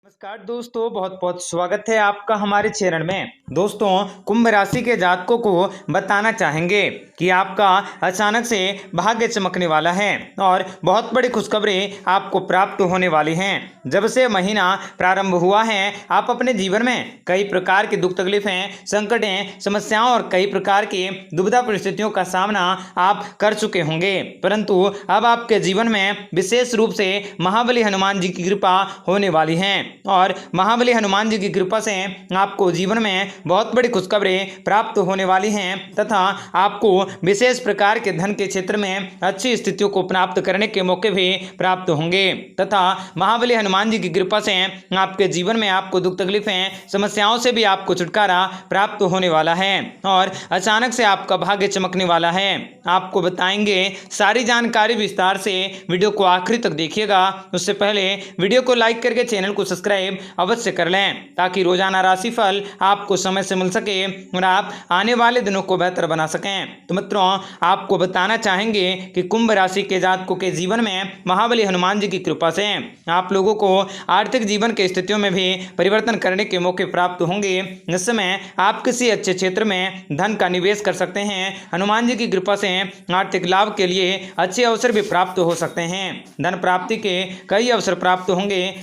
नमस्कार दोस्तों, बहुत बहुत स्वागत है आपका हमारे चैनल में। दोस्तों, कुंभ राशि के जातकों को बताना चाहेंगे कि आपका अचानक से भाग्य चमकने वाला है और बहुत बड़ी खुशखबरी आपको प्राप्त होने वाली हैं। जब से महीना प्रारंभ हुआ है, आप अपने जीवन में कई प्रकार की दुख तकलीफें, संकटें, समस्याओं और कई प्रकार की दुविधा परिस्थितियों का सामना आप कर चुके होंगे, परंतु अब आपके जीवन में विशेष रूप से महाबली हनुमान जी की कृपा होने वाली है और महाबली हनुमान जी की कृपा से आपको जीवन में बहुत बड़ी खुशखबरी प्राप्त होने वाली हैं तथा आपको विशेष प्रकार के धन के क्षेत्र में अच्छी स्थितियों को प्राप्त करने के मौके भी प्राप्त होंगे तथा महाबली हनुमान जी की कृपा से आपके जीवन में आपको दुख तकलीफें, समस्याओं से भी आपको छुटकारा प्राप्त होने वाला है और अचानक से आपका भाग्य चमकने वाला है। आपको बताएंगे सारी जानकारी विस्तार से, वीडियो को आखिरी तक देखिएगा। उससे पहले वीडियो को लाइक करके चैनल को सब्सक्राइब अवश्य कर लें ताकि रोजाना राशिफल आपको समय से मिल सके और आप आने वाले दिनों को बेहतर बना सकें। तो मित्रों, आपको बताना चाहेंगे कि कुंभ राशि के जातकों के जीवन में महाबली हनुमान जी की कृपा से आप लोगों को आर्थिक जीवन की स्थितियों में भी परिवर्तन करने के मौके प्राप्त होंगे। इस समय आप किसी अच्छे क्षेत्र में धन का निवेश कर सकते हैं। हनुमान जी की कृपा से आर्थिक लाभ के लिए अच्छे अवसर भी प्राप्त हो सकते हैं। धन प्राप्ति के कई अवसर प्राप्त होंगे।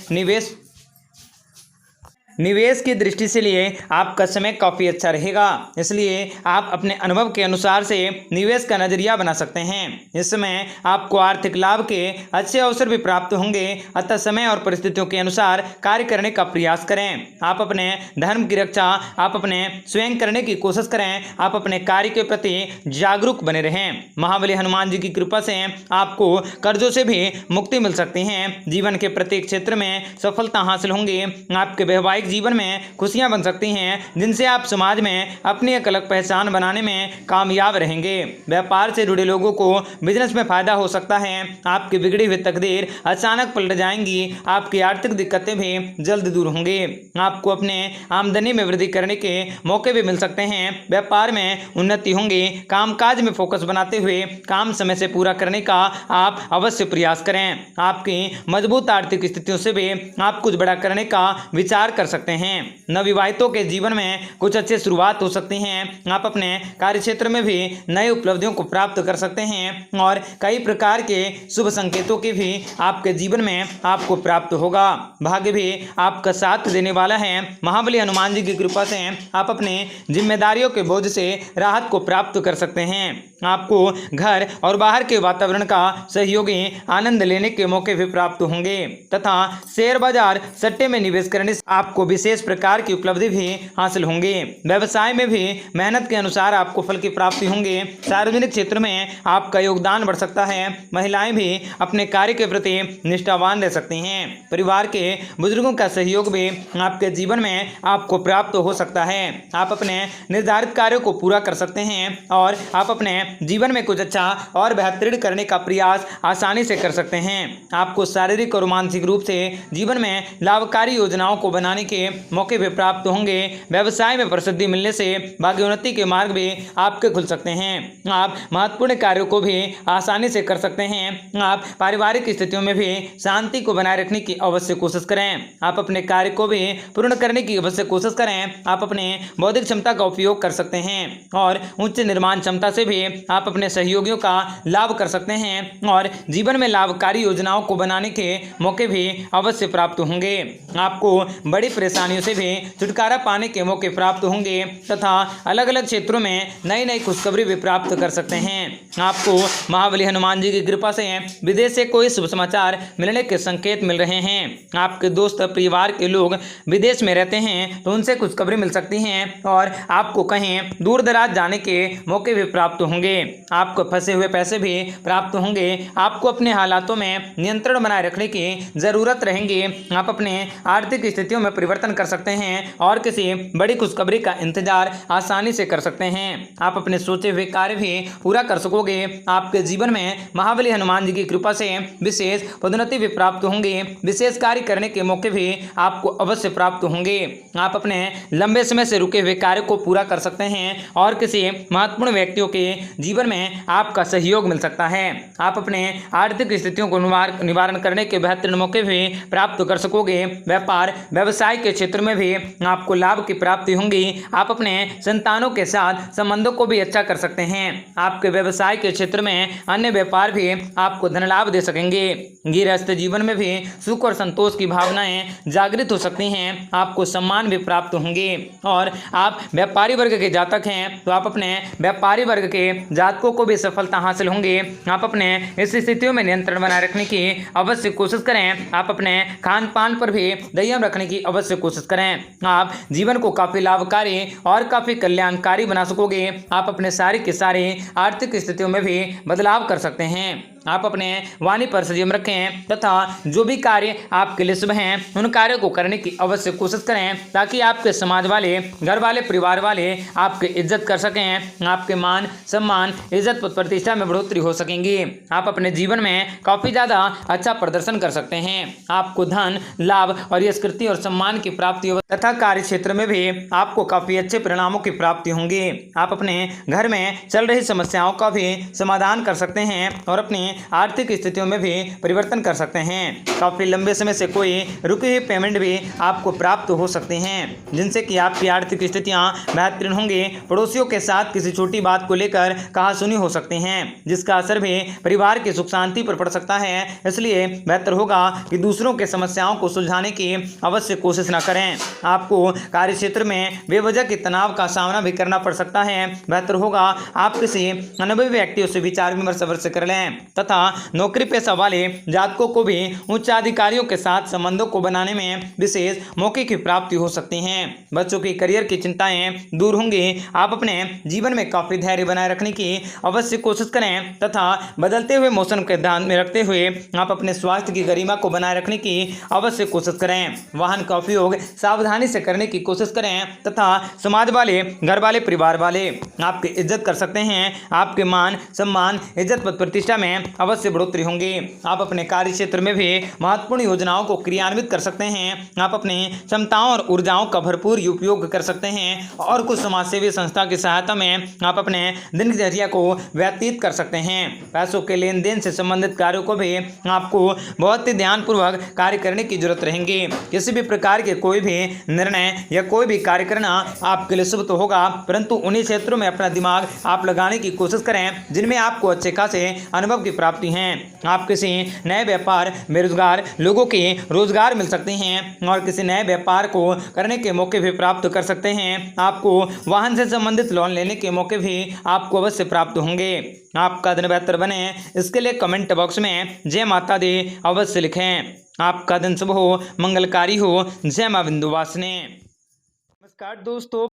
निवेश की दृष्टि से लिए आपका समय काफ़ी अच्छा रहेगा, इसलिए आप अपने अनुभव के अनुसार से निवेश का नजरिया बना सकते हैं। इस समय आपको आर्थिक लाभ के अच्छे अवसर भी प्राप्त होंगे, अतः समय और परिस्थितियों के अनुसार कार्य करने का प्रयास करें। आप अपने धर्म की रक्षा आप अपने स्वयं करने की कोशिश करें। आप अपने कार्य के प्रति जागरूक बने रहें। महाबली हनुमान जी की कृपा से आपको कर्जों से भी मुक्ति मिल सकती है। जीवन के प्रत्येक क्षेत्र में सफलता हासिल होंगी। आपके वैवाहिक जीवन में खुशियां बन सकती हैं, जिनसे आप समाज में अपनी एक अलग पहचान बनाने में कामयाब रहेंगे। व्यापार से जुड़े लोगों को बिजनेस में फायदा हो सकता है। आपकी बिगड़ी हुई तकदीर अचानक पलट जाएंगी। आपकी आर्थिक दिक्कतें भी जल्द दूर होंगी। आपको अपने आमदनी में वृद्धि करने के मौके भी मिल सकते हैं। व्यापार में उन्नति होंगी। कामकाज में फोकस बनाते हुए काम समय से पूरा करने का आप अवश्य प्रयास करें। आपकी मजबूत आर्थिक स्थितियों से भी आप कुछ बड़ा करने का विचार कर सकते हैं। नवविवाहितों के जीवन में कुछ अच्छी शुरुआत हो सकती हैं। आप अपने कार्य क्षेत्र में भी नई उपलब्धियों को प्राप्त कर सकते हैं और कई प्रकार के शुभ संकेतों के भी आपके जीवन में आपको प्राप्त होगा। भाग्य भी आपका साथ देने वाला है। महाबली हनुमान जी की कृपा से आप अपने जिम्मेदारियों के बोझ से राहत को प्राप्त कर सकते हैं। आपको घर और बाहर के वातावरण का सहयोगी आनंद लेने के मौके भी प्राप्त होंगे तथा शेयर बाजार सट्टे में निवेश करने से आपको विशेष प्रकार की उपलब्धि भी हासिल होंगी। व्यवसाय में भी मेहनत के अनुसार आपको फल की प्राप्ति होंगे। सार्वजनिक क्षेत्र में आपका योगदान बढ़ सकता है। महिलाएं भी अपने कार्य के प्रति निष्ठावान रह सकती हैं। परिवार के बुजुर्गों का सहयोग भी आपके जीवन में आपको प्राप्त हो सकता है। आप अपने निर्धारित कार्यों को पूरा कर सकते हैं और आप अपने जीवन में कुछ अच्छा और बेहतरीन करने का प्रयास आसानी से कर सकते हैं। आपको शारीरिक और मानसिक रूप से जीवन में लाभकारी योजनाओं को बनाने के मौके भी प्राप्त होंगे। व्यवसाय में प्रसिद्धि मिलने से भाग्योन्नति के मार्ग भी आपके खुल सकते हैं। आप महत्वपूर्ण कार्यों को भी आसानी से कर सकते हैं। आप पारिवारिक स्थितियों में भी शांति को बनाए रखने की अवश्य कोशिश करें। आप अपने कार्य को भी पूर्ण करने की अवश्य कोशिश करें। आप अपने बौद्धिक क्षमता का उपयोग कर सकते हैं और उच्च निर्माण क्षमता से भी आप अपने सहयोगियों का लाभ कर सकते हैं और जीवन में लाभकारी योजनाओं को बनाने के मौके भी अवश्य प्राप्त होंगे। आपको बड़ी परेशानियों से भी छुटकारा पाने के मौके प्राप्त होंगे तथा अलग अलग क्षेत्रों में नई नई खुशखबरी भी प्राप्त कर सकते हैं। आपको महाबली हनुमान जी की कृपा से विदेश से कोई शुभ समाचार मिलने के संकेत मिल रहे हैं। आपके दोस्त परिवार के लोग विदेश में रहते हैं तो उनसे खुशखबरी मिल सकती हैं और आपको कहीं दूर दराज जाने के मौके भी प्राप्त होंगे। आपको फंसे हुए पैसे भी प्राप्त होंगे। आपको अपने हालातों में नियंत्रण बनाए रखने की जरूरत रहेगी। आप अपने आर्थिक स्थितियों में परिवर्तन कर सकते हैं और किसी बड़ी खुशखबरी का इंतजार आसानी से कर सकते हैं। आप अपने सोचे हुए कार्य भी पूरा कर सकोगे। आपके जीवन में महाबली हनुमान जी की कृपा से विशेष पदोन्नति भी प्राप्त होंगे। विशेष कार्य करने के मौके भी आपको अवश्य प्राप्त होंगे। आप अपने लंबे समय से रुके हुए कार्य को पूरा कर सकते हैं और किसी महत्वपूर्ण व्यक्तियों के जीवन में आपका सहयोग मिल सकता है। आप अपने आर्थिक स्थितियों को निवारण करने के बेहतरीन मौके भी प्राप्त कर सकोगे। व्यापार व्यवसाय के क्षेत्र में भी आपको लाभ की प्राप्ति होंगी। आप अपने संतानों के साथ संबंधों को भी अच्छा कर सकते हैं। आपके व्यवसाय के क्षेत्र में अन्य व्यापार भी आपको धन लाभ दे सकेंगे। गृहस्थ जीवन में भी सुख और संतोष की भावनाएं जागृत हो सकती हैं। आपको सम्मान भी प्राप्त होंगे। और आप व्यापारी वर्ग के जातक हैं तो आप अपने व्यापारी वर्ग के जातकों को भी सफलता हासिल होंगे। आप अपने इस स्थितियों में नियंत्रण बनाए रखने की अवश्य कोशिश करें। आप अपने खान पान पर भी संयम रखने की अवश्य कोशिश करें। आप जीवन को काफी लाभकारी और काफी कल्याणकारी बना सकोगे। आप अपने सारी की सारी आर्थिक स्थितियों में भी बदलाव कर सकते हैं। आप अपने वाणी पर संयम रखें तथा जो भी कार्य आपके लिए शुभ हैं उन कार्यों को करने की अवश्य कोशिश करें ताकि आपके समाज वाले, घर वाले, परिवार वाले आपकी इज्जत कर सकें। आपके मान सम्मान, इज्जत, प्रतिष्ठा में बढ़ोतरी हो सकेंगी। आप अपने जीवन में काफी ज्यादा अच्छा प्रदर्शन कर सकते हैं। आपको धन लाभ और यश, कीर्ति और सम्मान की प्राप्ति तथा कार्य क्षेत्र में भी आपको काफी अच्छे परिणामों की प्राप्ति होंगी। आप अपने घर में चल रही समस्याओं का भी समाधान कर सकते हैं और अपनी आर्थिक स्थितियों में भी परिवर्तन कर सकते हैं। काफी लंबे समय से कोई रुकी हुई पेमेंट भी आपको प्राप्त हो सकती हैं जिनसे कि आपकी आर्थिक स्थितियां बेहतरीन होंगी। पड़ोसियों के साथ किसी छोटी बात को लेकर कहासुनी हो सकती हैं जिसका असर भी परिवार की सुख शांति पर पड़ सकता है। इसलिए बेहतर होगा कि दूसरों के समस्याओं को सुलझाने की अवश्य कोशिश न करें। आपको कार्य क्षेत्र में बेवजह के तनाव का सामना भी करना पड़ सकता है। बेहतर होगा आप किसी अनुभवी व्यक्तियों से विचार विमर्श अवश्य कर लें तथा नौकरी पेशा वाले जातकों को भी उच्च अधिकारियों के साथ संबंधों को बनाने में विशेष मौके की प्राप्ति हो सकती है। बच्चों की करियर की चिंताएं दूर होंगी। आप अपने जीवन में काफी धैर्य बनाए रखने की अवश्य कोशिश करें तथा बदलते हुए मौसम के ध्यान में रखते हुए आप अपने स्वास्थ्य की गरिमा को बनाए रखने की अवश्य कोशिश करें। वाहन का उपयोग सावधानी से करने की कोशिश करें तथा समाज वाले, घर वाले, परिवार वाले आपकी इज्जत कर सकते हैं। आपके मान सम्मान, इज्जत, पद प्रतिष्ठा में अवश्य बढ़ोतरी होंगी। आप अपने कार्य क्षेत्र में भी महत्वपूर्ण योजनाओं को क्रियान्वित कर सकते हैं। आप अपनी क्षमताओं और ऊर्जाओं का भरपूर उपयोग कर सकते हैं और कुछ समाजसेवी संस्था की सहायता में आप अपने दिनचर्या को व्यतीत कर सकते हैं। पैसों के लेन देन से संबंधित कार्यों को भी आपको बहुत ही ध्यानपूर्वक कार्य करने की जरूरत रहेगी। किसी भी प्रकार के कोई भी निर्णय या कोई भी कार्य करना आपके लिए शुभ तो होगा, परंतु उन्हीं क्षेत्रों में अपना दिमाग आप लगाने की कोशिश करें जिनमें आपको अच्छे खासे अनुभव की प्राप्ति है। आप किसी नए व्यापार, बेरोजगार लोगों के रोजगार मिल सकते हैं और किसी नए व्यापार को करने के मौके भी प्राप्त कर सकते हैं। आपको वाहन से संबंधित लोन लेने के मौके भी आपको अवश्य प्राप्त होंगे। आपका दिन बेहतर बने इसके लिए कमेंट बॉक्स में जय माता दी अवश्य लिखें। आपका दिन शुभ हो, मंगलकारी हो। जय मां विंध्यवासिनी। नमस्कार दोस्तों।